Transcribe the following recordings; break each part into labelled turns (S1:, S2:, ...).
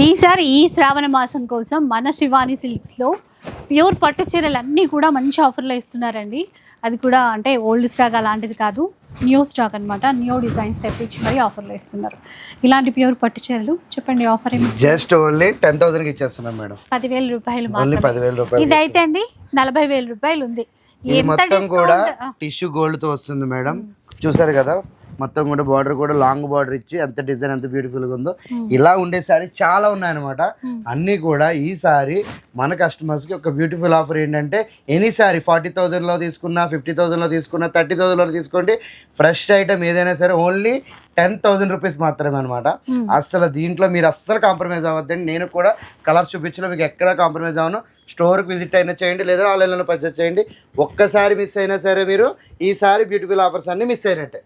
S1: ఈసారి ఈ శ్రావణ మాసం కోసం మన శివాని సిల్క్స్లో ప్యూర్ పట్టు చీరలు అన్నీ కూడా మంచి ఆఫర్లో ఇస్తున్నారండి. అది కూడా అంటే ఓల్డ్ స్టాక్ అలాంటిది కాదు, న్యూ స్టాక్ అనమాట. న్యూ డిజైన్స్ తెప్పించి మరీ ఆఫర్లో ఇస్తున్నారు. ఇలాంటి ప్యూర్ పట్టు చీరలు చెప్పండి ఆఫర్ ఏమి?
S2: జస్ట్ ఓన్లీ 10,000కి ఇచ్చేస్తున్నాం మేడం.
S1: 10,000 రూపాయలు
S2: ఓన్లీ 10,000 రూపాయలు.
S1: ఇదైతే అండి 40,000 రూపాయలు ఉంది.
S2: ఇది మొత్తం కూడా టిష్యూ గోల్డ్ తో వస్తుంది మేడం. చూసారు కదా, మొత్తం కూడా బార్డర్ కూడా లాంగ్ బార్డర్ ఇచ్చి ఎంత డిజైన్ ఎంత బ్యూటిఫుల్ గా ఉందో. ఇలా ఉండే సారీ చాలా ఉన్నాయన్నమాట. అన్ని కూడా ఈ సారీ మన కస్టమర్స్ కి ఒక బ్యూటిఫుల్ ఆఫర్ ఏంటంటే, ఎనీ సారీ 40,000 లో తీసుకున్నా, 50,000 లో తీసుకున్నా, 30,000 లో తీసుకోండి, ఫ్రెష్ ఐటమ్ ఏదైనా సరే ఓన్లీ 10,000 రూపీస్ మాత్రమే అనమాట. అసలు దీంట్లో మీరు అస్సలు కాంప్రమైజ్ అవ్వద్దండి. నేను కూడా కలర్స్ చూపించలో మీకు ఎక్కడ కాంప్రమైజ్ అవ్వను. స్టోర్కి విజిట్ అయినా చేయండి, లేదా ఆన్లైన్లో పర్చేస్ చేయండి. ఒక్కసారి మిస్ అయినా సరే మీరు ఈసారి బ్యూటిఫుల్ ఆఫర్స్ అన్ని మిస్ అయినట్టే.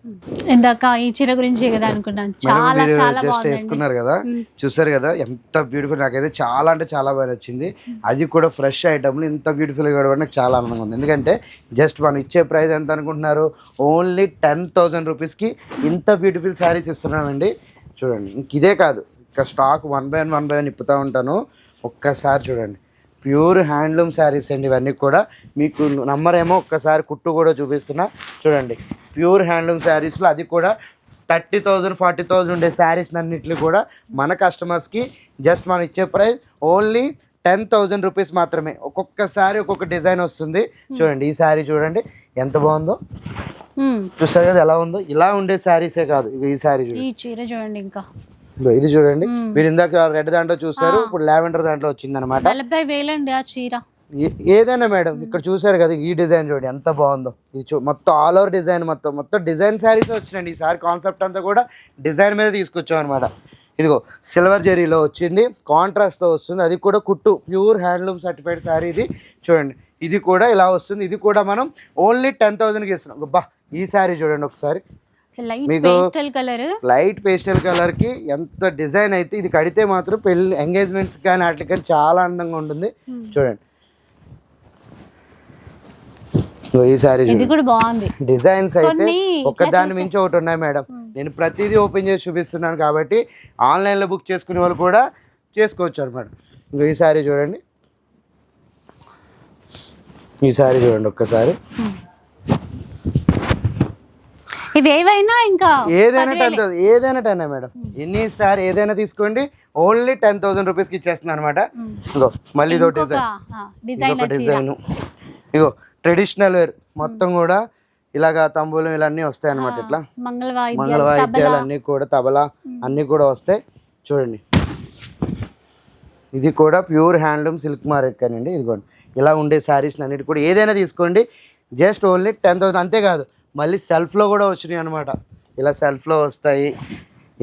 S1: ఇందాక ఈ చీర గురించి కదా అనుకున్నాను, చాలా చాలా
S2: జస్ట్ వేసుకున్నారు కదా, చూసారు కదా ఎంత బ్యూటిఫుల్. నాకైతే చాలా అంటే చాలా బాగా నచ్చింది. అది కూడా ఫ్రెష్ ఐటమ్లు ఇంత బ్యూటిఫుల్గా కూడా నాకు చాలా ఆనందంగా ఉంది. ఎందుకంటే జస్ట్ మనం ఇచ్చే ప్రైస్ ఎంత అనుకుంటున్నారు? ఓన్లీ 10,000 రూపీస్కి ఇంత బ్యూటిఫుల్ శారీస్ ఇస్తున్నానండి. చూడండి, ఇంక ఇదే కాదు, ఇంకా స్టాక్ 1 by 1 ఇప్పుతూ ఉంటాను. ఒక్కసారి చూడండి, ప్యూర్ హ్యాండ్లూమ్ శారీస్ అండి ఇవన్నీ కూడా. మీకు నంబర్ ఏమో ఒక్కసారి కుట్టు కూడా చూపిస్తున్నా చూడండి. ప్యూర్ హ్యాండ్లూమ్ శారీస్లో అది కూడా 30,000 40,000 ఉండే శారీస్ అన్నింటినీ కూడా మన కస్టమర్స్కి జస్ట్ మనం ఇచ్చే ప్రైస్ ఓన్లీ 10,000 రూపీస్ మాత్రమే. ఒక్కొక్కసారి ఒక్కొక్క డిజైన్ వస్తుంది. చూడండి, ఈ శారీ చూడండి ఎంత బాగుందో. చూసారు కదా ఎలా ఉందో. ఇలా ఉండే శారీసే కాదు, ఈ శారీ
S1: చూడండి, ఇంకా
S2: ఇది చూడండి. మీరు ఇందాక రెడ్ దాంట్లో చూసారు, ఇప్పుడు లావెండర్ దాంట్లో వచ్చింది అనమాట.
S1: 40,000 ఆ చీర
S2: ఏదైనా మేడం. ఇక్కడ చూసారు కదా, ఈ డిజైన్ చూడండి ఎంత బాగుందో. ఇది మొత్తం ఆల్ ఓవర్ డిజైన్, మొత్తం డిజైన్ శారీస్ వచ్చినాయండి. ఈసారి కాన్సెప్ట్ అంతా కూడా డిజైన్ మీద తీసుకొచ్చాం అనమాట. ఇదిగో సిల్వర్ జెరీలో వచ్చింది, కాంట్రాస్ట్తో వస్తుంది. అది కూడా కుట్టు ప్యూర్ హ్యాండ్లూమ్ సర్టిఫైడ్ శారీ ఇది. చూడండి, ఇది కూడా ఇలా వస్తుంది. ఇది కూడా మనం ఓన్లీ 10,000కి ఇస్తున్నాం. బా, ఈ శారీ చూడండి ఒకసారి. మీకు లైట్ పేస్టల్ కలర్ కి ఎంత డిజైన్ అయితే, ఇది కడితే మాత్రం పెళ్లి ఎంగేజ్మెంట్స్ కానీ వాటికి కానీ చాలా అందంగా ఉంటుంది. చూడండి, ఈ సారీ
S1: బాగుంది.
S2: డిజైన్స్ అయితే ఒకదాని మించి ఒకటి ఉన్నాయి మేడం. నేను ప్రతిదీ ఓపెన్ చేసి చూపిస్తున్నాను కాబట్టి ఆన్లైన్లో బుక్ చేసుకునే వాళ్ళు కూడా చేసుకోవచ్చు అనమాట. ఇంకో ఈ సారీ చూడండి, ఈ సారీ చూడండి ఒక్కసారి.
S1: ఇవేవైనా ఇంకా
S2: ఏదైనా 10,000, ఏదైనా 10 మేడం. ఎన్నిసారి ఏదైనా తీసుకోండి, ఓన్లీ 10,000 రూపీస్కి ఇచ్చేస్తుంది అనమాట. ఇగో మళ్ళీ ఇదో డిజైన్, ఇగో ట్రెడిషనల్ వేర్ మొత్తం కూడా ఇలాగా తంబూలం ఇలా అన్నీ వస్తాయి అనమాట. ఇట్లా మంగళ వాయిద్యాలు అన్నీ కూడా, తబలా అన్నీ కూడా వస్తాయి. చూడండి, ఇది కూడా ప్యూర్ హ్యాండ్లూమ్ సిల్క్ మార్కెట్ కానండి. ఇదిగోండి, ఇలా ఉండే శారీస్ అన్నిటి కూడా ఏదైనా తీసుకోండి, జస్ట్ ఓన్లీ 10,000. అంతేకాదు, మళ్ళీ సెల్ఫ్లో కూడా వచ్చినాయి అనమాట. ఇలా సెల్ఫ్లో వస్తాయి.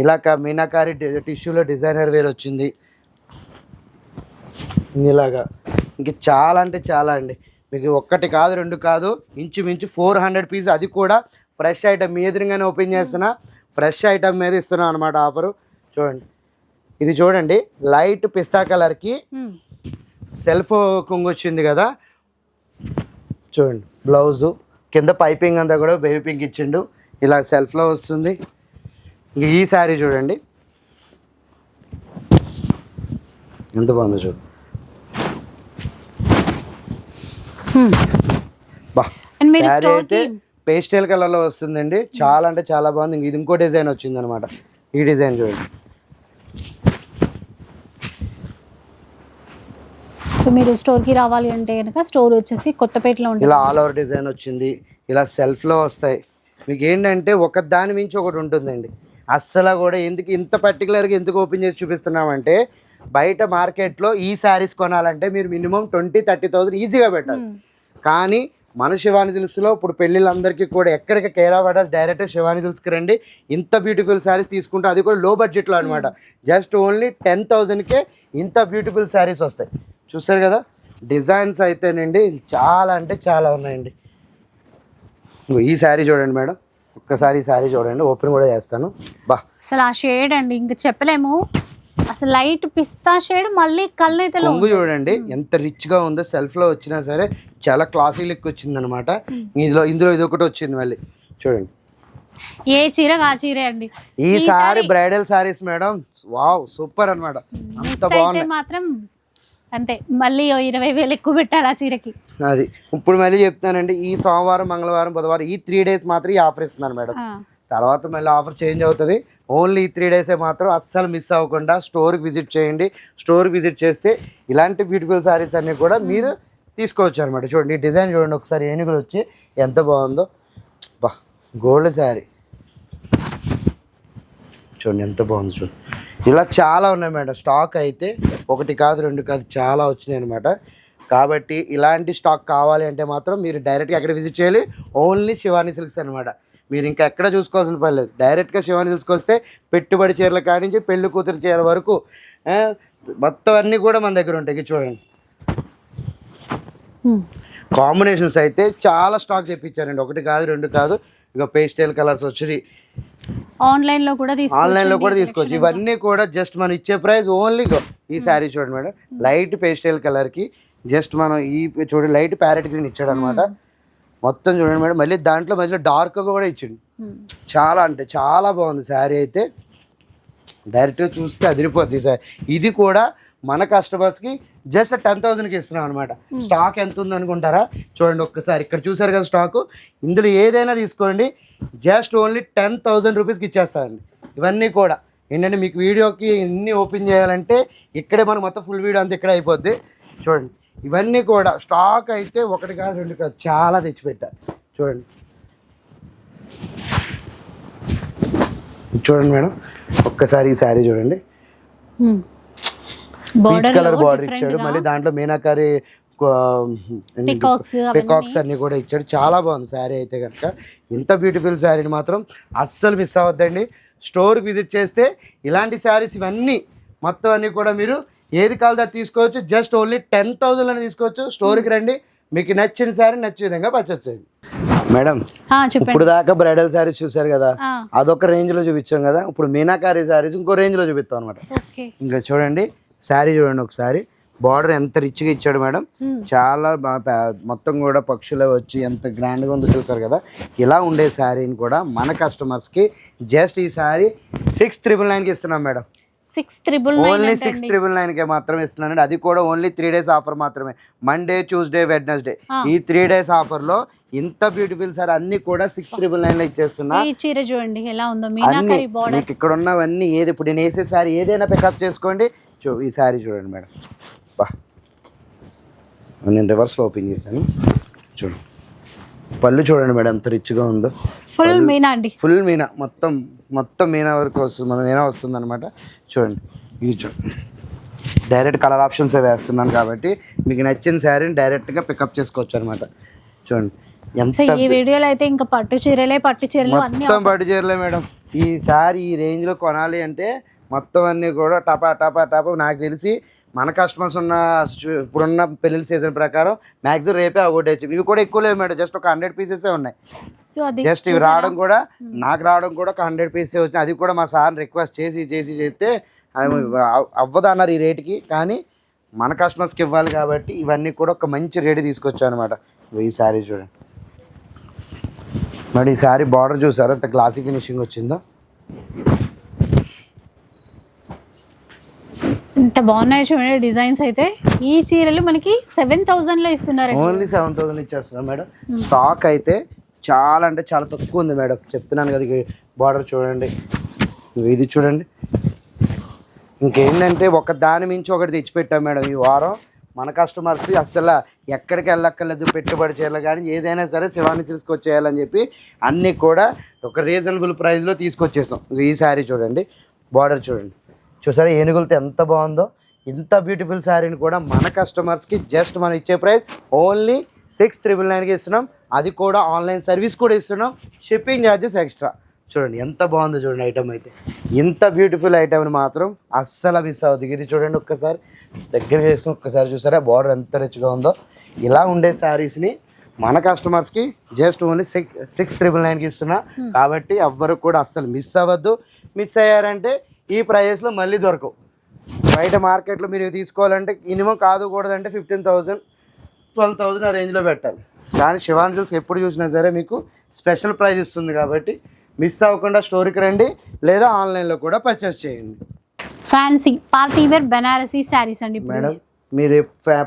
S2: ఇలా మీనాకారి టిష్యూలో డిజైనర్ వేర్ వచ్చింది. ఇలాగా ఇంక చాలా అంటే చాలా అండి. మీకు ఒక్కటి కాదు, రెండు కాదు, ఇంచుమించు 400 పీస్. అది కూడా ఫ్రెష్ ఐటమ్. మీ ఎదురుగానే ఓపెన్ చేస్తున్నా, ఫ్రెష్ ఐటమ్ మీద ఇస్తున్నాం అనమాట ఆఫరు. చూడండి, ఇది చూడండి, లైట్ పిస్తా కలర్కి సెల్ఫ్ కొంగు వచ్చింది కదా. చూడండి, బ్లౌజు కింద పైపింగ్ అంతా కూడా బేబీ పింక్ ఇచ్చిండు. ఇలా సెల్ఫ్లో వస్తుంది. ఈ శారీ చూడండి ఎంత బాగుందో. చూడు బా, శారీ అయితే పేస్టల్ కలర్లో వస్తుందండి. చాలా అంటే చాలా బాగుంది. ఇది ఇంకో డిజైన్ వచ్చింది అనమాట. ఈ డిజైన్ చూడండి.
S1: సో మీరు స్టోర్కి రావాలి అంటే కనుక స్టోర్ వచ్చేసి కొత్తపేటలో ఉంటుంది.
S2: ఇలా ఆల్ ఓవర్ డిజైన్ వచ్చింది. ఇలా సెల్ఫ్లో వస్తాయి. మీకు ఏంటంటే ఒక దాని మించి ఒకటి ఉంటుందండి. అస్సలు కూడా ఎందుకు ఇంత పర్టికులర్గా ఎందుకు ఓపెన్ చేసి చూపిస్తున్నామంటే, బయట మార్కెట్లో ఈ శారీస్ కొనాలంటే మీరు మినిమం 20,000-30,000 ఈజీగా పెట్టాలి. కానీ మన శివాని సిల్క్స్లో ఇప్పుడు పెళ్ళిళ్ళందరికీ కూడా ఎక్కడికి కేరావాడ డైరెక్ట్ శివాని సిల్క్స్కి రండి. ఇంత బ్యూటిఫుల్ శారీస్ తీసుకుంటే, అది కూడా లో బడ్జెట్లో అనమాట. జస్ట్ ఓన్లీ 10,000కే ఇంత బ్యూటిఫుల్ శారీస్ వస్తాయి. చూస్తారు కదా, డిజైన్స్ అయితేనండి చాలా అంటే చాలా ఉన్నాయండి. ఈ శారీ చూడండి మేడం, ఒక్కసారి ఈ శారీ చూడండి, ఓపెన్ కూడా చేస్తాను. బా,
S1: అసలు ఆ షేడ్ అండి ఇంకా చెప్పలేము. అసలు లైట్ పిస్తా షేడ్, మళ్ళీ కళ్ళైతే
S2: కొంగు చూడండి ఎంత రిచ్గా ఉందో. సెల్ఫ్లో వచ్చినా సరే చాలా క్లాసీ లుక్ వచ్చింది అనమాట. ఇందులో ఇది ఒకటి వచ్చింది మళ్ళీ. చూడండి,
S1: ఏ చీర ఆ చీరే అండి.
S2: ఈ sorry bridal saris madam, wow super అన్నమాట. అంత బాగుంది
S1: మాత్రం అంతే, మళ్ళీ 20,000 ఎక్కువ పెట్టాలి ఆ చీరకి.
S2: అది ఇప్పుడు మళ్ళీ చెప్తానండి, ఈ సోమవారం మంగళవారం బుధవారం ఈ 3 days మాత్రం ఈ ఆఫర్ ఇస్తున్నాను మేడం. తర్వాత మళ్ళీ ఆఫర్ చేంజ్ అవుతుంది. ఓన్లీ ఈ 3 days మాత్రం అస్సలు మిస్ అవ్వకుండా స్టోర్కి విజిట్ చేయండి. స్టోర్కి విజిట్ చేస్తే ఇలాంటి బ్యూటిఫుల్ సారీస్ అన్నీ కూడా మీరు తీసుకోవచ్చు అనమాట. చూడండి ఈ డిజైన్ చూడండి ఒకసారి, ఏనుగులు వచ్చి ఎంత బాగుందో. బా గోల్డ్ శారీ చూడండి ఎంత బాగుంది. చూడండి ఇలా చాలా ఉన్నాయి మేడం. స్టాక్ అయితే 1 కాదు 2 కాదు చాలా వచ్చినాయి అనమాట. కాబట్టి ఇలాంటి స్టాక్ కావాలి అంటే మాత్రం మీరు డైరెక్ట్గా ఎక్కడ విజిట్ చేయాలి, ఓన్లీ శివాని సిల్క్స్ అనమాట. మీరు ఇంకా ఎక్కడ చూసుకోవాల్సిన పని లేదు. డైరెక్ట్గా శివాని సిల్క్స్కి వస్తే పెట్టుబడి చీరల కాడి నుంచి పెళ్లి కూతురు చీర వరకు మొత్తం అన్నీ కూడా మన దగ్గర ఉంటాయి. చూడండి కాంబినేషన్స్ అయితే చాలా స్టాక్ తెప్పించారండి. 1 కాదు 2 కాదు. ఇక పేస్టల్ కలర్స్ వచ్చి
S1: ఆన్లైన్లో కూడా
S2: తీసుకోవచ్చు. ఇవన్నీ కూడా జస్ట్ మనం ఇచ్చే ప్రైస్ ఓన్లీ ఈ శారీ చూడండి మేడం, లైట్ పేస్టల్ కలర్కి జస్ట్ మనం ఈ చూడండి లైట్ ప్యారెట్ గ్రీన్ ఇచ్చాడు అనమాట. మొత్తం చూడండి మేడం, మళ్ళీ దాంట్లో మధ్యలో డార్క్ కూడా ఇచ్చాడు. చాలా అంటే చాలా బాగుంది శారీ అయితే. డైరెక్ట్గా చూస్తే అదిరిపోద్ది సార్. ఇది కూడా మన కస్టమర్స్కి జస్ట్ 10,000కి ఇస్తున్నాం అనమాట. స్టాక్ ఎంత ఉంది అనుకుంటారా? చూడండి ఒక్కసారి ఇక్కడ చూసారు కదా స్టాకు. ఇందులో ఏదైనా తీసుకోండి, జస్ట్ ఓన్లీ 10,000 రూపీస్కి ఇచ్చేస్తారండి. ఇవన్నీ కూడా ఏంటంటే మీకు వీడియోకి ఇన్ని ఓపెన్ చేయాలంటే ఇక్కడే మనం మొత్తం ఫుల్ వీడియో అంతా ఇక్కడే అయిపోద్ది. చూడండి ఇవన్నీ కూడా స్టాక్ అయితే 1 కాదు 2 కాదు చాలా తెచ్చిపెట్టారు. చూడండి చూడండి మేడం ఒక్కసారి ఈ శారీ చూడండి, పీచ్ కలర్ బార్డర్ ఇచ్చాడు. మళ్ళీ దాంట్లో మీనాకారి పికాక్స్ అన్ని కూడా ఇచ్చాడు. చాలా బాగుంది శారీ అయితే కనుక. ఇంత బ్యూటిఫుల్ శారీని మాత్రం అస్సలు మిస్ అవ్వద్దండి. స్టోర్కి విజిట్ చేస్తే ఇలాంటి శారీస్ ఇవన్నీ మొత్తం అన్నీ కూడా మీరు ఏది కావాలో అది తీసుకోవచ్చు. జస్ట్ ఓన్లీ 10,000 అని తీసుకోవచ్చు. స్టోర్కి రండి, మీకు నచ్చిన శారీ నచ్చే విధంగా పర్చేస్ చేయండి. మేడం ఇప్పుడు దాకా బ్రైడల్ శారీస్ చూసారు కదా, అదొక రేంజ్లో చూపించాం కదా. ఇప్పుడు మీనాకారి శారీస్ ఇంకో రేంజ్లో చూపిస్తాం అనమాట. ఇంకా చూడండి శారీ చూడండి ఒకసారి, బార్డర్ ఎంత రిచ్గా ఇచ్చాడు మేడం. చాలా మొత్తం కూడా పక్షులు వచ్చి ఎంత గ్రాండ్గా ఉందో చూసారు కదా. ఇలా ఉండే శారీని కూడా మన కస్టమర్స్కి జస్ట్ ఈ శారీ 6,999కి ఇస్తున్నాం మేడం. ఓన్లీ 6,999కే మాత్రమే ఇస్తున్నానండి. అది కూడా ఓన్లీ 3 days ఆఫర్ మాత్రమే. మండే ట్యూస్డే వెడ్నెస్డే ఈ 3 days ఆఫర్లో ఇంత బ్యూటిఫుల్ సార్ అన్ని కూడా 6,999లో ఇచ్చేస్తున్నా.
S1: చూడండి ఎలా ఉందో
S2: మీకు ఇక్కడ ఉన్నవన్నీ ఏది ఇప్పుడు నేను వేసే సారీ ఏదైనా పికప్ చేసుకోండి. ఈ శారీ చూడండి మేడం, బా నేను రివర్స్లో ఓపెన్ చేశాను. చూడండి పళ్ళు చూడండి మేడం ఎంత రిచ్గా ఉందో.
S1: ఫుల్ మీనా అండి,
S2: ఫుల్ మీనా మొత్తం మీనా వరకు వస్తుంది, మన మీనా వస్తుంది అనమాట. చూడండి ఇది చూడండి, డైరెక్ట్ కలర్ ఆప్షన్స్ వేస్తున్నాను కాబట్టి మీకు నచ్చిన శారీని డైరెక్ట్గా పికప్ చేసుకోవచ్చు అనమాట. చూడండి ఎంత
S1: ఈ వీడియోలో అయితే ఇంకా పట్టు చీరలే
S2: మొత్తం పట్టు చీరలే మేడం. ఈ శారీ ఈ రేంజ్లో కొనాలి అంటే మొత్తం అన్నీ కూడా టపా నాకు తెలిసి మన కస్టమర్స్ ఉన్న ఇప్పుడున్న పెళ్లి సీజన్ ప్రకారం మ్యాక్సిమం రేపే అవగొట్టేచ్చు. ఇవి కూడా ఎక్కువ లేవు మేడం, జస్ట్ ఒక 100 pieces ఉన్నాయి. జస్ట్ ఇవి రావడం కూడా నాకు రావడం కూడా ఒక 100 pieces వచ్చినాయి. అది కూడా మా సార్ని రిక్వెస్ట్ చేస్తే అవ్వదు అన్నారు ఈ రేటుకి. కానీ మన కస్టమర్స్కి ఇవ్వాలి కాబట్టి ఇవన్నీ కూడా ఒక మంచి రేటు తీసుకొచ్చాను అనమాట. ఈ శారీ చూడండి మరి, ఈ శారీ బార్డర్ చూసారు ఎంత గ్లాసీ ఫినిషింగ్ వచ్చిందో.
S1: ఇంత బాగున్నాయి చూడండి డిజైన్స్ అయితే. ఈ చీరలు మనకి 7,000లో ఇస్తున్నారు.
S2: ఓన్లీ 7,000 ఇచ్చేస్తున్నాం మేడం. స్టాక్ అయితే చాలా అంటే చాలా తక్కువ ఉంది మేడం, చెప్తున్నాను కదా. బార్డర్ చూడండి, ఇది చూడండి. ఇంకేంటంటే ఒక దాని మించి ఒకటి తెచ్చిపెట్టాం మేడం ఈ వారం. మన కస్టమర్స్ అస్సలు ఎక్కడికి వెళ్ళక్కర్లేదు, పెట్టుబడి చేయాలి కానీ ఏదైనా సరే శివాని సిల్క్స్కి వచ్చేయాలని చెప్పి అన్నీ కూడా ఒక రీజనబుల్ ప్రైస్లో తీసుకొచ్చేసాం. ఈ శారీ చూడండి, బార్డర్ చూడండి, చూసారా ఏనుగులతో ఎంత బాగుందో. ఇంత బ్యూటిఫుల్ శారీని కూడా మన కస్టమర్స్కి జస్ట్ మనం ఇచ్చే ప్రైస్ ఓన్లీ 6,999కి ఇస్తున్నాం. అది కూడా ఆన్లైన్ సర్వీస్ కూడా ఇస్తున్నాం, షిప్పింగ్ ఛార్జెస్ ఎక్స్ట్రా. చూడండి ఎంత బాగుందో చూడండి ఐటమ్ అయితే. ఇంత బ్యూటిఫుల్ ఐటమ్ని మాత్రం అస్సలు మిస్ అవుతుంది. ఇది చూడండి ఒక్కసారి దగ్గర చేసుకుని ఒక్కసారి చూసారా బార్డర్ ఎంత రిచ్గా ఉందో. ఇలా ఉండే శారీస్ని మన కస్టమర్స్కి జస్ట్ ఓన్లీ 6,999కి ఇస్తున్నా. కాబట్టి ఎవ్వరు కూడా అస్సలు మిస్ అవ్వద్దు. మిస్ అయ్యారంటే ఈ ప్రైజెస్లో మళ్ళీ దొరకవు. బయట మార్కెట్లో మీరు తీసుకోవాలంటే మినిమం కాదుకూడదంటే 15,000 12,000 ఆ రేంజ్లో పెట్టాలి. కానీ శివాని సిల్క్స్ ఎప్పుడు చూసినా సరే మీకు స్పెషల్ ప్రైజ్ ఇస్తుంది కాబట్టి మిస్ అవ్వకుండా స్టోర్కి రండి, లేదా ఆన్లైన్లో కూడా పర్చేస్ చేయండి.
S1: Fancy party wear Banarasi saris అండి.
S2: మేడం మీరు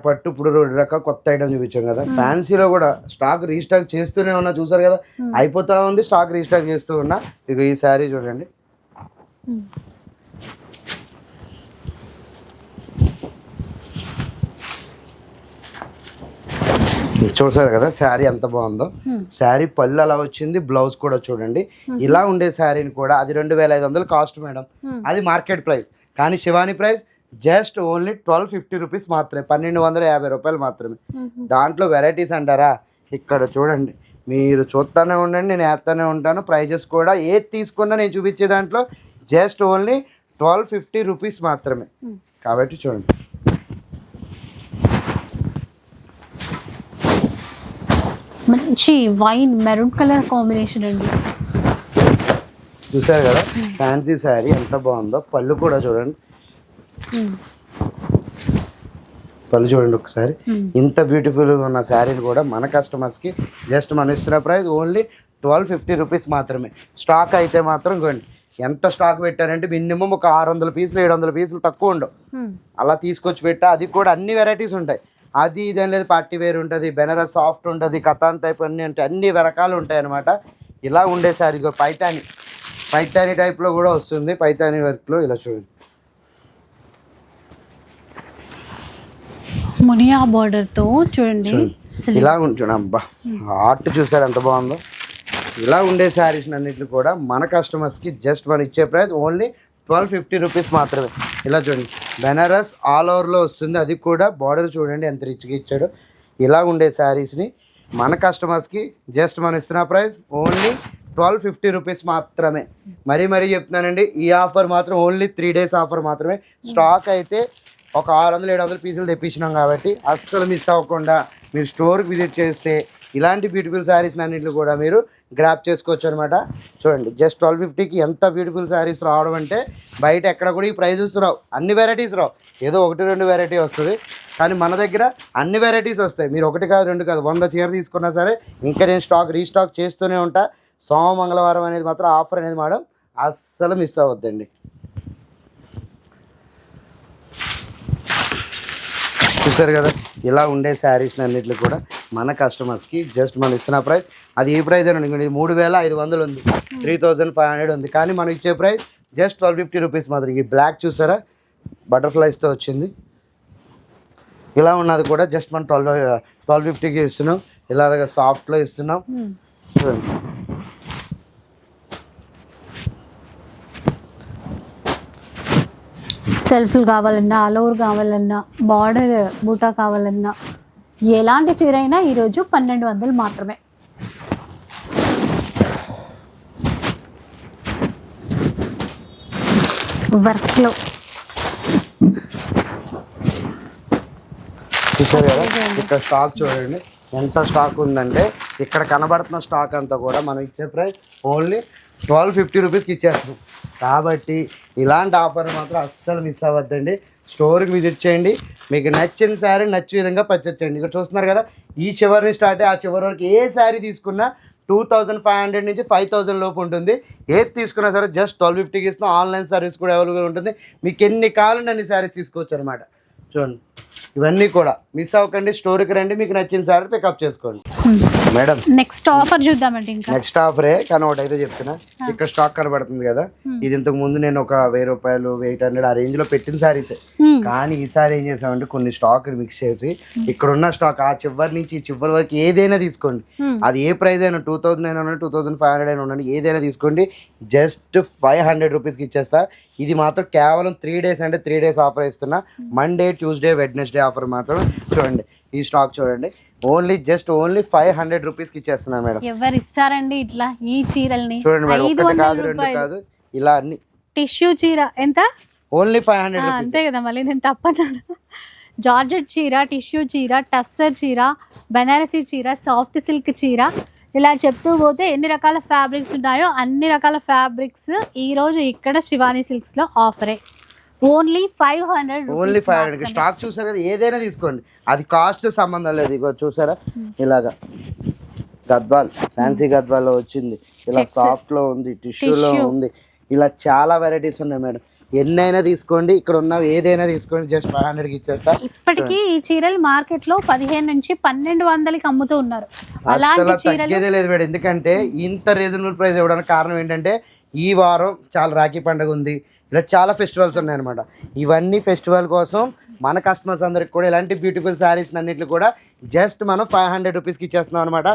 S2: పట్టు ఇప్పుడు 2 రకాల కొత్త ఐటమ్ చూపించాం కదా, ఫ్యాన్సీలో కూడా స్టాక్ రీస్టాక్ చేస్తూనే ఉన్నా, చూసారు కదా అయిపోతా ఉంది, స్టాక్ రీస్టాక్ చేస్తూ ఉన్నా. ఇక ఈ శారీ చూడండి, చూసారు కదా శారీ ఎంత బాగుందో. శారీ పళ్ళు అలా వచ్చింది, బ్లౌజ్ కూడా చూడండి. ఇలా ఉండే శారీని కూడా అది 2500 కాస్ట్ మేడం, అది మార్కెట్ ప్రైస్. కానీ Shivani price just only 1250 rupees మాత్రమే, 1250 రూపాయలు మాత్రమే. దాంట్లో వెరైటీస్ అంటారా, ఇక్కడ చూడండి, మీరు చూస్తూనే ఉండండి, నేను వేస్తూనే ఉంటాను. ప్రైజెస్ కూడా ఏది తీసుకున్నా నేను చూపించే దాంట్లో జస్ట్ ఓన్లీ 1250 రూపీస్ మాత్రమే. కాబట్టి చూడండి,
S1: మంచి వైన్ మెరూన్ కలర్ కాంబినేషన్ అండి.
S2: చూసారు కదా ఫ్యాన్సీ శారీ ఎంత బాగుందో. పళ్ళు కూడా చూడండి, పళ్ళు చూడండి ఒకసారి. ఇంత బ్యూటిఫుల్గా ఉన్న శారీని కూడా మన కస్టమర్స్కి జస్ట్ మనం ఇస్తున్న ప్రైస్ ఓన్లీ 1250 రూపీస్ మాత్రమే. స్టాక్ అయితే మాత్రం కొండి, ఎంత స్టాక్ పెట్టారంటే మినిమం ఒక 600 పీసులు 700 పీసులు తక్కువ ఉండవు. అలా తీసుకొచ్చి పెట్టా, అది కూడా అన్ని వెరైటీస్ ఉంటాయి. అది ఇదేం లేదు, పార్టీ వేర్ ఉంటుంది, బెనారస్ సాఫ్ట్ ఉంటుంది, కథాన్ టైప్ అన్నీ ఉంటాయి, అన్ని రకాలు ఉంటాయి అన్నమాట. ఇలా ఉండే శారీ పైతాని టైప్లో కూడా వస్తుంది, పైతాని వర్క్లో. ఇలా చూడండి,
S1: మునియా బార్డర్తో చూడండి,
S2: ఇలా చూడండి. అబ్బా ఆర్ట్ చూసారు ఎంత బాగుందో. ఇలా ఉండే శారీస్ అన్నింటిని కూడా మన కస్టమర్స్కి జస్ట్ మనం ఇచ్చే ప్రైస్ ఓన్లీ 1250 రూపీస్ మాత్రమే. ఇలా చూడండి, బెనారస్ ఆల్ ఓవర్లో వస్తుంది, అది కూడా బార్డర్ చూడండి ఎంత రిచ్గా ఇచ్చాడు. ఇలా ఉండే శారీస్ని మన కస్టమర్స్కి జస్ట్ మనం ఇస్తున్న ప్రైస్ ఓన్లీ 1250 రూపీస్ మాత్రమే. మరీ చెప్తున్నానండి, ఈ ఆఫర్ మాత్రం ఓన్లీ 3 డేస్ ఆఫర్ మాత్రమే. స్టాక్ అయితే ఒక 600-700 పీసులు తెప్పించినాం కాబట్టి అస్సలు మిస్ అవ్వకుండా మీరు స్టోర్కి విజిట్ చేస్తే ఇలాంటి బ్యూటిఫుల్ శారీస్ అన్నింటిని కూడా మీరు గ్రాప్ చేసుకోవచ్చు అనమాట. చూడండి, జస్ట్ 1250కి ఎంత బ్యూటిఫుల్ శారీస్ రావడం అంటే బయట ఎక్కడ కూడా ఈ ప్రైజెస్ రావు, అన్ని వెరైటీస్ రావు, ఏదో 1-2 వెరైటీ వస్తుంది. కానీ మన దగ్గర అన్ని వెరైటీస్ వస్తాయి. మీరు 1 కాదు 2 కాదు 100 చీర తీసుకున్నా సరే ఇంకా నేను స్టాక్ రీస్టాక్ చేస్తూనే ఉంటా. మంగళవారం అనేది మాత్రం ఆఫర్ అనేది మేడం అస్సలు మిస్ అవ్వద్దండి. చూసారు కదా, ఇలా ఉండే శారీస్ అన్నింటికి కూడా మన కస్టమర్స్కి జస్ట్ మనం ఇస్తున్న ప్రైస్, అది ఏ ప్రైస్ అని ఇది 3500 ఉంది, 3500 ఉంది. కానీ మనం ఇచ్చే ప్రైస్ జస్ట్ 1250 రూపీస్ మాత్రం. ఈ బ్లాక్ చూసారా బటర్ఫ్లైస్తో వచ్చింది, ఇలా ఉన్నది కూడా జస్ట్ మనం 1250కి ఇస్తున్నాం. ఇలాగ సాఫ్ట్లో ఇస్తున్నాం. చూడండి,
S1: సెల్ఫ్లు కావాలన్నా, ఆల్ ఓవర్ కావాలన్నా, బార్డర్ బూటా కావాలన్నా, ఎలాంటి చీర అయినా ఈరోజు 1200 మాత్రమే. వర్క్లో
S2: చూసారు కదా, ఇక్కడ స్టాక్ చూడండి ఎంత స్టాక్ ఉందంటే, ఇక్కడ కనబడుతున్న స్టాక్ అంతా కూడా మనం ఇచ్చే ప్రైస్ ఓన్లీ 1250 రూపీస్కి ఇచ్చేస్తాం. కాబట్టి ఇలాంటి ఆఫర్ మాత్రం అస్సలు మిస్ అవ్వద్దండి. స్టోర్కి విజిట్ చేయండి, మీకు నచ్చిన శారీ నచ్చే విధంగా పర్చేస్ చేయండి. ఇక్కడ చూస్తున్నారు కదా, ఈ చివరిని స్టార్ట్ ఆ చివరి వరకు ఏ శారీ తీసుకున్నా 2500 నుంచి 5000 లోపు ఉంటుంది. ఏది తీసుకున్నా సరే జస్ట్ 1250కి ఇస్తున్నాం. ఆన్లైన్ సర్వీస్ కూడా అవైలబుల్ ఉంటుంది. మీకు ఎన్ని కావాలంటే అన్ని శారీస్ తీసుకోవచ్చు అనమాట. చూడండి, ఇవన్నీ కూడా మిస్ అవ్వకండి. స్టోర్కి రండి, మీకు నచ్చిన శారీ పికప్ చేసుకోండి. మేడం
S1: నెక్స్ట్ ఆఫర్ చూద్దామండి. ఇంకా
S2: నెక్స్ట్ ఆఫరే కానీ ఒకటి అయితే చెప్తున్నా, ఇక్కడ స్టాక్ కనబడుతుంది కదా, ఇది ఇంతకు ముందు నేను ఒక 1000 రూపాయలు 800 ఆ రేంజ్ లో పెట్టిన శారీస్. కానీ ఈసారి ఏం చేసామంటే కొన్ని స్టాక్ మిక్స్ చేసి ఇక్కడ ఉన్న స్టాక్ ఆ చివరి నుంచి ఈ చివరి వరకు ఏదైనా తీసుకోండి, అది ఏ ప్రైస్ అయినా 2000 అయినా 2500 అయినా ఉండండి, ఏదైనా తీసుకోండి జస్ట్ 500 రూపీస్కి ఇచ్చేస్తా. ఇది మాత్రం కేవలం 3 డేస్ అంటే 3 డేస్ ఆఫర్ ఇస్తున్నా. మండే, ట్యూస్డే, వెడ్నెస్డే ఆఫర్ మాత్రం. చూడండి ఈ స్టాక్ చూడండి, ఓన్లీ 500 రూపీస్కి ఇచ్చేస్తున్నాను మేడం.
S1: ఎవరు ఇస్తారండి ఇట్లా ఈ చీరల్ని?
S2: చూడండి మేడం, 1 కాదు 2 కాదు, ఇలా అన్ని.
S1: టిష్యూ చీర ఎంత?
S2: Only 500 rupees.
S1: అంతే కదా, మళ్ళీ నేను తప్పన్నాను. జార్జెట్ చీర, టిష్యూ చీర, టస్సర్ చీర, బెనారసీ చీర, సాఫ్ట్ సిల్క్ చీర, ఇలా చెప్తూ పోతే ఎన్ని రకాల ఫ్యాబ్రిక్స్ ఉన్నాయో అన్ని రకాల ఫ్యాబ్రిక్స్ ఈరోజు ఇక్కడ శివాని సిల్క్స్లో ఆఫరే. ఓన్లీ 500.
S2: ఓన్లీ 500. స్టాక్ చూసారు కదా, ఏదైనా తీసుకోండి, అది కాస్ట్ సంబంధం లేదు. ఇగో చూసారా, ఇలాగా గద్వాల్ ఫ్యాన్సీ గద్వాల్లో వచ్చింది. ఇలా సాఫ్ట్ లో ఉంది, టిష్యూలో ఉంది, ఇలా చాలా వెరైటీస్ ఉన్నాయి మేడం. ఎన్నైనా తీసుకోండి, ఇక్కడ ఉన్న ఏదైనా తీసుకోండి, జస్ట్ 500కి ఇచ్చేస్తా.
S1: ఇప్పటికీ ఈ చీరలు మార్కెట్ లో 15 నుంచి 1200కి అమ్ముతూ ఉన్నారు.
S2: అసలు తగ్గేదే లేదు మేడం. ఎందుకంటే ఇంత రీజనబుల్ ప్రైస్ ఇవ్వడానికి కారణం ఏంటంటే ఈ వారం చాలా రాఖీ పండుగ ఉంది, ఇలా చాలా ఫెస్టివల్స్ ఉన్నాయన్నమాట. ఇవన్నీ ఫెస్టివల్ కోసం మన కస్టమర్స్ అందరికి కూడా ఇలాంటి బ్యూటిఫుల్ శారీస్ అన్నింటిని కూడా జస్ట్ మనం 500 రూపీస్కి ఇచ్చేస్తున్నాం అనమాట.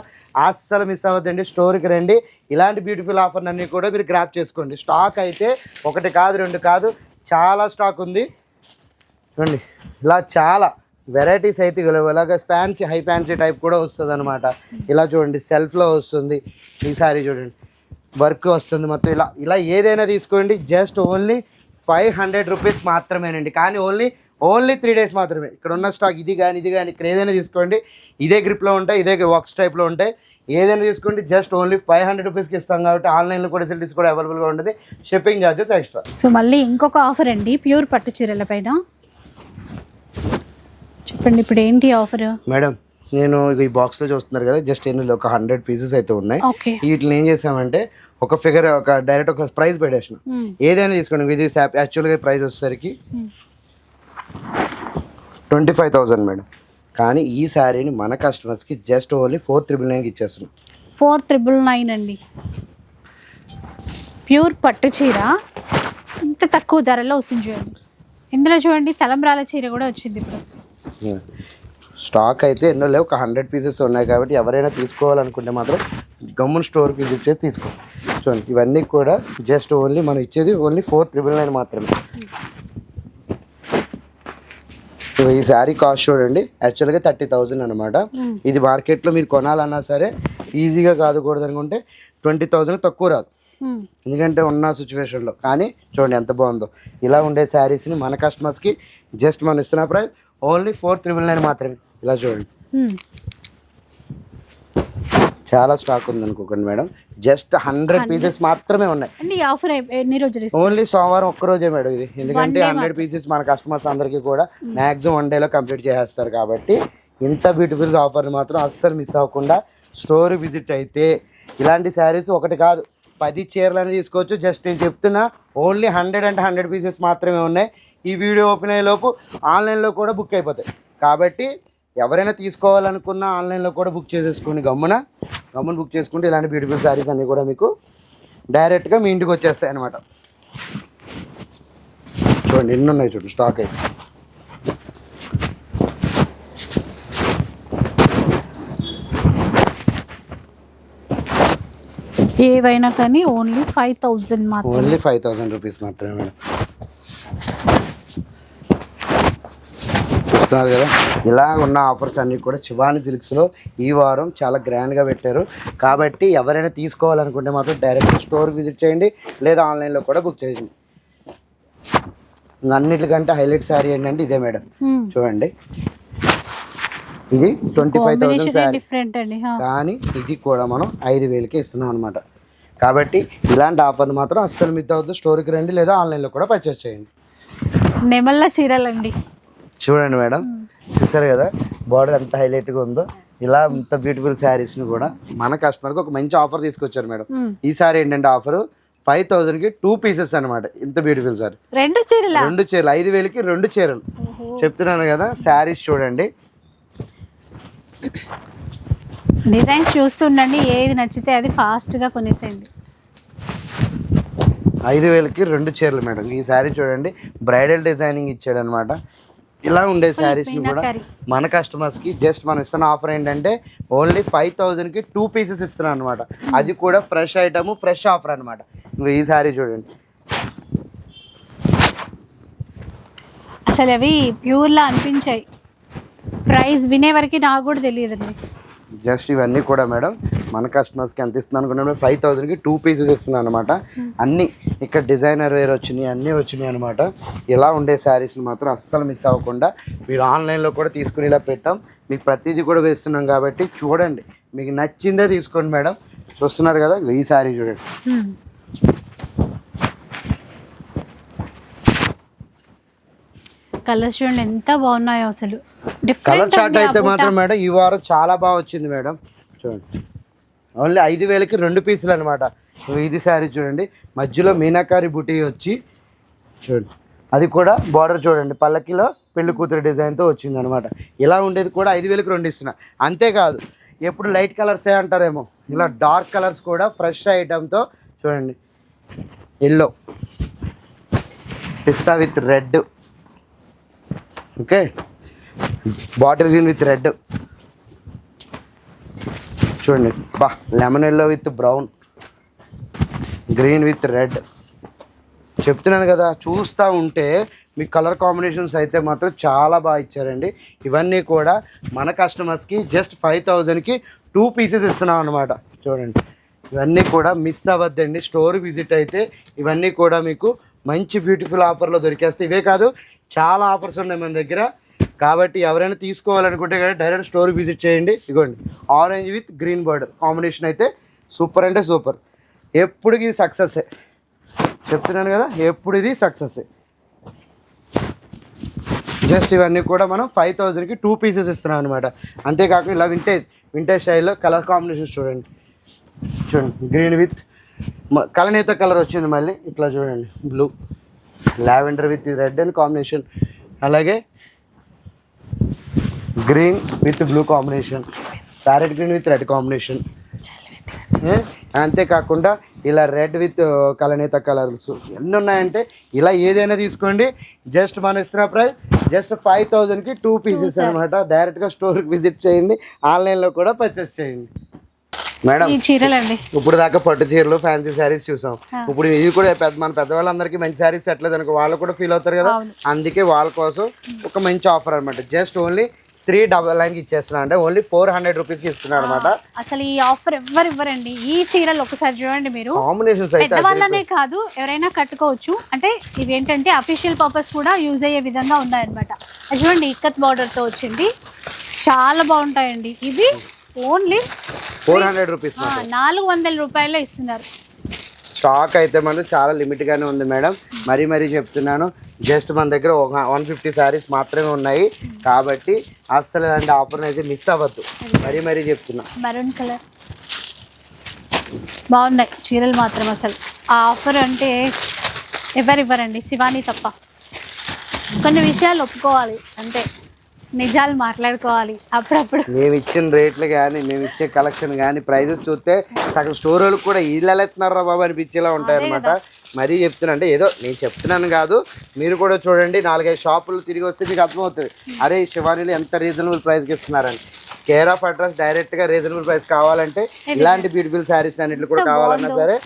S2: అస్సలు మిస్ అవ్వద్దండి, స్టోర్కి రండి, ఇలాంటి బ్యూటిఫుల్ ఆఫర్ అన్నీ కూడా మీరు గ్రాప్ చేసుకోండి. స్టాక్ అయితే 1 కాదు 2 కాదు, చాలా స్టాక్ ఉంది. చూడండి ఇలా చాలా వెరైటీస్ అయితే ఇలాగ ఫ్యాన్సీ, హై ఫ్యాన్సీ టైప్ కూడా వస్తుంది అనమాట. ఇలా చూడండి సెల్ఫ్లో వస్తుంది, ఈ సారీ చూడండి వర్క్ వస్తుంది మొత్తం. ఇలా ఏదైనా తీసుకోండి, జస్ట్ ఓన్లీ 500 రూపీస్ మాత్రమేనండి. కానీ ఓన్లీ 3 డేస్ మాత్రమే. ఇక్కడ ఉన్న స్టాక్ ఇది కానీ ఇక్కడ ఏదైనా తీసుకోండి, ఇదే గ్రిప్లో ఉంటాయి, ఇదే వర్క్స్ టైప్లో ఉంటాయి, ఏదైనా తీసుకోండి, జస్ట్ ఓన్లీ 500 రూపీస్కి ఇస్తాం. కాబట్టి ఆన్లైన్లో కూడా ఫెసిలిటీస్ కూడా అవైలబుల్గా ఉంటుంది, షిప్పింగ్ ఛార్జెస్ ఎక్స్ట్రా.
S1: సో మళ్ళీ ఇంకొక ఆఫర్ అండి ప్యూర్ పట్టు చీరల పైన, చెప్పండి ఇప్పుడు ఏంటి ఆఫర్
S2: మేడం? నేను ఈ బాక్స్లో చూస్తున్నారు కదా, జస్ట్ ఎన్ని ఒక 100 పీసెస్ అయితే ఉన్నాయి. వీటిని ఏం చేసామంటే ఒక ఫిగర్, డైరెక్ట్ ఒక ప్రైస్ పెట్టేసిన, ఏదైనా తీసుకోండి. ఇది యాక్చువల్గా ప్రైస్ వచ్చేసరికి 25,000 మేడం. కానీ ఈ శారీని మన కస్టమర్స్కి జస్ట్ ఓన్లీ 4,999కి ఇచ్చేస్తున్నాం.
S1: 4,999 అండి. ప్యూర్ పట్టు చీర ఇంత తక్కువ ధరలో వస్తుంది చూడండి. ఇందులో చూడండి తలంబ్రాల చీర కూడా వచ్చింది ఇప్పుడు.
S2: స్టాక్ అయితే ఎన్నో లేవు, ఒక 100 పీసెస్ ఉన్నాయి. కాబట్టి ఎవరైనా తీసుకోవాలనుకుంటే మాత్రం గమ్మున స్టోర్కి విజిట్ చేసి తీసుకోండి. చూడండి ఇవన్నీ కూడా జస్ట్ ఓన్లీ మనం ఇచ్చేది ఓన్లీ 4,999 మాత్రమే. ఈ శారీ కాస్ట్ చూడండి, యాక్చువల్గా 30,000 అనమాట. ఇది మార్కెట్లో మీరు కొనాలన్నా సరే ఈజీగా కాదుకూడదు అనుకుంటే 20,000 తక్కువ రాదు, ఎందుకంటే ఉన్న సిచ్యువేషన్లో. కానీ చూడండి ఎంత బాగుందో. ఇలా ఉండే శారీస్ని మన కస్టమర్స్కి జస్ట్ మనం ఇస్తున్న ప్రైస్ ఓన్లీ 4,999 మాత్రమే. ఇలా చూడండి చాలా స్టాక్ ఉంది అనుకోకండి మేడం, జస్ట్ 100 పీసెస్ మాత్రమే ఉన్నాయి. ఓన్లీ సోమవారం ఒక్కరోజే మేడం ఇది, ఎందుకంటే 100 పీసెస్ మన కస్టమర్స్ అందరికీ కూడా మ్యాక్సిమం 1 డేలో కంప్లీట్ చేసేస్తారు. కాబట్టి ఇంత బ్యూటిఫుల్ ఆఫర్ని మాత్రం అస్సలు మిస్ అవ్వకుండా స్టోర్ విజిట్ అయితే ఇలాంటి శారీస్ 1 కాదు 10 చీరలు అని తీసుకోవచ్చు. జస్ట్ నేను చెప్తున్నా ఓన్లీ 100 పీసెస్ మాత్రమే ఉన్నాయి. ఈ వీడియో ఓపెన్ అయ్యేలోపు ఆన్లైన్లో కూడా బుక్ అయిపోతాయి. కాబట్టి ఎవరైనా తీసుకోవాలనుకున్నా ఆన్లైన్లో కూడా బుక్ చేసేసుకోండి, గమ్మున బుక్ చేసుకుంటే ఇలాంటి బ్యూటిఫుల్ శారీస్ అన్నీ కూడా మీకు డైరెక్ట్గా మీ ఇంటికి వచ్చేస్తాయి అన్నమాట. చూడండి ఎన్ని ఉన్నాయి చూడండి స్టాక్ అయితే.
S1: ఏవైనా కానీ ఓన్లీ 5,000 మాత్రమే,
S2: ఓన్లీ 5,000 రూపీస్ మాత్రమే మేడం. చూస్తున్నారు కదా, ఇలా ఉన్న ఆఫర్స్ అన్నీ కూడా శివాని సిల్క్స్లో ఈ వారం చాలా గ్రాండ్గా పెట్టారు. కాబట్టి ఎవరైనా తీసుకోవాలనుకుంటే మాత్రం డైరెక్ట్ స్టోర్ విజిట్ చేయండి, లేదా ఆన్లైన్లో కూడా బుక్ చేయండి. అన్నిటికంటే హైలైట్ శారీ ఏంటంటే ఇదే మేడం. చూడండి ఇది 25,000 శారీ, కానీ ఇది కూడా మనం 5,000కే ఇస్తున్నాం అనమాట. కాబట్టి ఇలాంటి ఆఫర్ని మాత్రం అస్సలు మిస్ అవ్వద్దు. స్టోర్కి రండి లేదా ఆన్లైన్లో కూడా పర్చేస్ చేయండి.
S1: నెమళ్ళ చీరలండి
S2: చూడండి మేడం, చూసారు కదా బార్డర్ ఎంత హైలైట్గా ఉందో. ఇలా ఇంత బ్యూటిఫుల్ శారీస్ని కూడా మన కస్టమర్కి ఒక మంచి ఆఫర్ తీసుకొచ్చారు మేడం. ఈ సారీ ఏంటంటే ఆఫర్ 5,000కి 2 పీసెస్ అనమాట. ఇంత బ్యూటిఫుల్ సారీ, 2 చీరలు 5,000కి 2 చీరలు చెప్తున్నాను కదా. శారీస్ చూడండి,
S1: డిజైన్స్ చూస్తుండండి, ఏది నచ్చితే అది ఫాస్ట్గా కొనేసేయండి.
S2: 5,000కి 2 చీరలు మేడం. ఈ శారీ చూడండి బ్రైడల్ డిజైనింగ్ ఇచ్చాడు అనమాట. ఇలా ఉండే శారీస్ని కూడా మన కస్టమర్స్కి జస్ట్ మనం ఇస్తున్న ఆఫర్ ఏంటంటే ఓన్లీ 5,000కి 2 పీసెస్ ఇస్తున్నాం అనమాట. అది కూడా ఫ్రెష్ ఐటమ్, ఫ్రెష్ ఆఫర్ అనమాట. ఇంకా ఈ శారీ చూడండి,
S1: అసలు అవి ప్యూర్లా అనిపించాయి. ప్రైస్ వినే వరకు నాకు కూడా తెలియదండి.
S2: జస్ట్ ఇవన్నీ కూడా మేడం మన కస్టమర్స్కి ఎంత ఇస్తున్నాను అనుకున్నాను, 5,000కి 2 పీసెస్ ఇస్తున్నాను అనమాట. అన్నీ ఇక్కడ డిజైనర్ వేర్ వచ్చినాయి, అన్నీ వచ్చినాయి అనమాట. ఇలా ఉండే శారీస్ని మాత్రం అస్సలు మిస్ అవ్వకుండా మీరు ఆన్లైన్లో కూడా తీసుకుని ఇలా పెట్టాం. మీకు ప్రతిదీ కూడా వేస్తున్నాం కాబట్టి చూడండి, మీకు నచ్చిందే తీసుకోండి మేడం. చూస్తున్నారు కదా ఈ శారీ చూడండి,
S1: కలర్స్ చూడండి ఎంత బాగున్నాయో అసలు.
S2: కలర్ చార్ట్ అయితే మాత్రం మేడం ఈ వారం చాలా బాగా వచ్చింది మేడం. చూడండి ఓన్లీ 5,000కి 2 పీసులు అనమాట. ఇది శారీ చూడండి, మధ్యలో మీనాకారి బుటీ వచ్చి చూడండి, అది కూడా బార్డర్ చూడండి పల్లకిలో పెళ్లి కూతురు డిజైన్తో వచ్చింది అనమాట. ఇలా ఉండేది కూడా 5,000కి 2 ఇస్తున్నా. అంతేకాదు ఎప్పుడు లైట్ కలర్సే అంటారేమో, ఇలా డార్క్ కలర్స్ కూడా ఫ్రెష్ ఐటమ్తో చూడండి, yellow pista with red, okay, bottle green with red చూడండి, బా lemon yellow with brown, green with red. చెప్తున్నాను కదా, చూస్తూ ఉంటే మీ కలర్ కాంబినేషన్స్ అయితే మాత్రం చాలా బాగా ఇచ్చారండి. ఇవన్నీ కూడా మన కస్టమర్స్కి జస్ట్ 5,000కి 2 పీసెస్ ఇస్తున్నాం అనమాట. చూడండి, ఇవన్నీ కూడా మిస్ అవ్వద్దండి. స్టోర్ విజిట్ అయితే ఇవన్నీ కూడా మీకు మంచి బ్యూటిఫుల్ ఆఫర్లో దొరికేస్తాయి. ఇవే కాదు, చాలా ఆఫర్స్ ఉన్నాయి మన దగ్గర. కాబట్టి ఎవరైనా తీసుకోవాలనుకుంటే కదా డైరెక్ట్ స్టోర్ విజిట్ చేయండి. ఇదిగోండి, orange with green border combination అయితే సూపర్ అంటే సూపర్. ఎప్పుడు ఇది సక్సెస్, చెప్తున్నాను కదా, ఎప్పుడు ఇది సక్సెస్. జస్ట్ ఇవన్నీ కూడా మనం 5,000కి 2 పీసెస్ ఇస్తున్నాం అనమాట. అంతేకాకుండా ఇలా వింటేజ్ స్టైల్లో కలర్ కాంబినేషన్స్ చూడండి, గ్రీన్ విత్ కలనేత కలర్ వచ్చింది, మళ్ళీ ఇట్లా చూడండి, blue lavender with red and combination, అలాగే green with blue combination, parrot green with red combination. అంతేకాకుండా ఇలా రెడ్ విత్ కలనేత కలర్స్ ఎన్ని ఉన్నాయంటే ఇలా ఏదైనా తీసుకోండి. జస్ట్ మనం ఇస్తున్న ప్రైస్ జస్ట్ 5,000కి 2 పీసెస్ అనమాట. డైరెక్ట్గా స్టోర్కి విజిట్ చేయండి, ఆన్లైన్లో కూడా పర్చేస్ చేయండి. మేడం
S1: చీరలండి,
S2: ఇప్పుడు దాకా పట్టు చీరలు ఫ్యాన్సీ శారీస్ చూసాం. ఇప్పుడు ఇది కూడా మన పెద్దవాళ్ళందరికీ మంచి శారీస్ పెట్టలేదు అనుకో, వాళ్ళు కూడా ఫీల్ అవుతారు కదా. అందుకే వాళ్ళ కోసం ఒక మంచి ఆఫర్ అనమాట. జస్ట్ ఓన్లీ 399కి ఇచ్చేస్తున్నా, అంటే ఓన్లీ 400 రూపీస్కి ఇస్తున్నా అనమాట.
S1: అసలు ఈ ఆఫర్ ఎవ్వరు ఇవ్వరండి. ఈ చీరలు ఒకసారి చూడండి మీరు,
S2: కాంబినేషన్స్ అయితే
S1: పెద్దవాళ్ళనే కాదు ఎవరైనా కట్టుకోవచ్చు. అంటే ఇవి ఏంటంటే అఫీషియల్ పర్పస్ కూడా యూజ్ అయ్యే విధంగా ఉన్నాయన్నమాట. అది చూడండి, ఇక్కత్ బార్డర్తో వచ్చింది, చాలా బాగుంటాయండి. ఇవి ఓన్లీ
S2: 400 రూపీస్,
S1: 400 రూపాయల్లో ఇస్తున్నారు.
S2: స్టాక్ అయితే మనం చాలా లిమిట్గానే ఉంది మేడం. మరీ చెప్తున్నాను, జస్ట్ మన దగ్గర 150 శారీస్ మాత్రమే ఉన్నాయి. కాబట్టి అస్సలు ఇలాంటి ఆఫర్ని అయితే మిస్ అవ్వద్దు. మరీ చెప్తున్నా.
S1: మెరూన్ కలర్ బాగున్నాయి చీరలు మాత్రం. అసలు ఆ ఆఫర్ అంటే ఎవరు ఇవ్వరండి, శివాని తప్ప. కొన్ని విషయాలు ఒప్పుకోవాలి అంతే, నిజాలు మాట్లాడుకోవాలి అప్పుడప్పుడు.
S2: మేము ఇచ్చిన రేట్లు కానీ, మేము ఇచ్చే కలెక్షన్ కానీ, ప్రైజెస్ చూస్తే సగం స్టోర్ వాళ్ళకి కూడా వీళ్ళు వెళ్తున్నారా బాబు అనిపించేలా ఉంటాయి అనమాట. మరీ చెప్తున్నా, అంటే ఏదో నేను చెప్తున్నాను కాదు, మీరు కూడా చూడండి, 4-5 షాపులు తిరిగి వస్తే మీకు అర్థమవుతుంది, అరే శివానీలు ఎంత రీజనబుల్ ప్రైస్కి ఇస్తున్నారని. కేర్ ఆఫ్ అడ్రస్, డైరెక్ట్గా రీజనబుల్ ప్రైస్ కావాలంటే ఇలాంటి బ్యూటిఫుల్ శారీస్ అన్నింటిలో కూడా కావాలన్నా సరే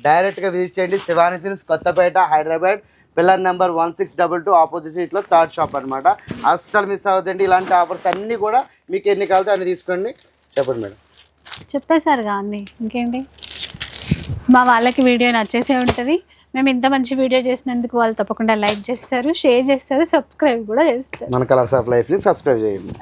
S2: డైరెక్ట్గా విజిట్ చేయండి. Shivani Silks, Kothapet, Hyderabad, pillar number 1622 opposite ఇట్లా 3rd షాప్ అనమాట. అస్సలు మిస్ అవ్వద్దండి. ఇలాంటి ఆఫర్స్ అన్నీ కూడా మీకు ఎన్ని కావాలో అన్ని తీసుకోండి. చెప్పండి మేడం.
S1: చెప్పేశారుగా అన్నీ, ఇంకేంటి. మా వాళ్ళకి వీడియో నచ్చేసే ఉంటుంది. మేము ఇంత మంచి వీడియో చేసినందుకు వాళ్ళు తప్పకుండా లైక్ చేస్తారు, షేర్ చేస్తారు, సబ్స్క్రైబ్ కూడా చేస్తారు.
S2: మన కలర్స్ ఆఫ్ లైఫ్ని సబ్స్క్రైబ్ చేయండి.